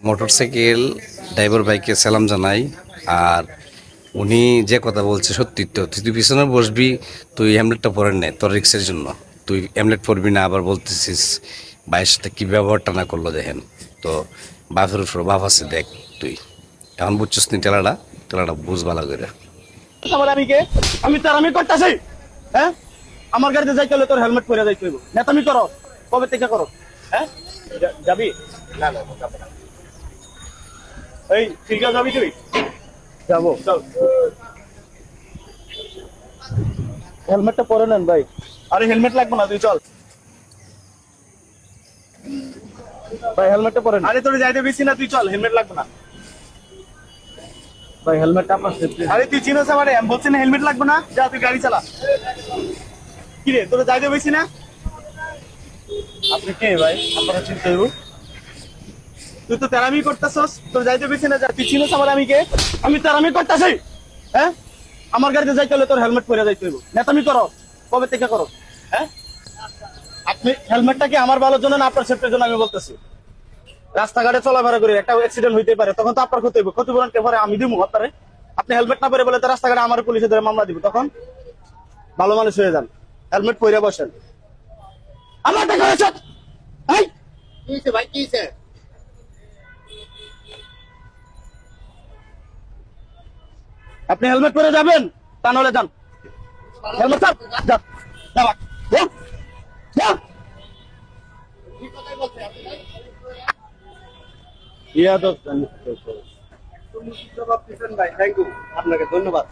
Motorcycle driver ভাইকে সালাম জানাই। আর উনি যে কথা বলছে সত্যি, তো তুই পিছনে বসবি, তুই হ্যামলেটটা পরে নে তোর রিক্সের জন্য, তুই হ্যামলেট পরবি না, আবার বলতেছিস ভাইয়ের সাথে কী ব্যবহারটা না করলো দেখেন। তো বাপের উপর বাপ আছে দেখ, তুই এখন বুঝছিস নি টেলাটা, টেলাটা বুঝ ভালো করে। আমার আমি কে? আমি তার আমি করতেছি। হ্যাঁ, আমার গাড়িতে যাইতে হলে তোর হেলমেট পরে যাইতে হইব। নেতামি করো, কবে থেকে করো? হ্যাঁ, যাবি? না না, যাবো না। এই ঠিক আছে, যাবি তুই? যাবো, চল। হেলমেটটা পরে নেন ভাই। আরে হেলমেট লাগবে না, তুই চল ভাই, হেলমেটটা পরে নেন। আরে তোর যাইতে বেশি না, তুই চল, হেলমেট লাগবে না ভাই। হেলমেটটা আপনার সেফটি। আরে তুই চিনোস আমারে, আমি বলছি না হেলমেট লাগবে না, যা তুই গাড়ি চালা। কি রে, তোর যাইতে বেশি না? আপনি কে ভাই? আপনারা চিনতে হইব। তুই তো তেরামি করতেছস, তোর যাইতে বেশি না, যা। তুই চিনোস আমার আমি কে? আমি তেরামি করতেছি। হ্যাঁ, আমার গাড়িতে যাইতে হলে তোর হেলমেট পরে যাইতে হইব। নেতামি করো, কবে থেকে করো? হ্যাঁ, আপনি হেলমেটটা কি আমার ভালোর জন্য না আপনার সেফটির জন্য? আমি বলতেছি, রাস্তাঘাটে চলাফেরা করে একটা অ্যাক্সিডেন্ট হইতে পারে, তখন তো আপনার ক্ষতি হইব। ক্ষতিপূরণ কে ভরে? আমি দিব আপনারে। আপনি হেলমেট না পরে বলে তো রাস্তাঘাটে আমার পুলিশে ধরে মামলা দিব, তখন ভালো মানুষ হয়ে যান, হেলমেট পরে বসেন। আমার দেখা হয়েছে। কি হয়েছে ভাই, কি হয়েছে? আপনি হেলমেট পরে যাবেন, তা নাহলে যান। হেলমেট স্যার, যান, যান, যান, যান। কি কথাই বলছে আপনি ভাই? ইয়া তো জবাব দিচ্ছেন ভাই, থ্যাংক ইউ, আপনাকে ধন্যবাদ।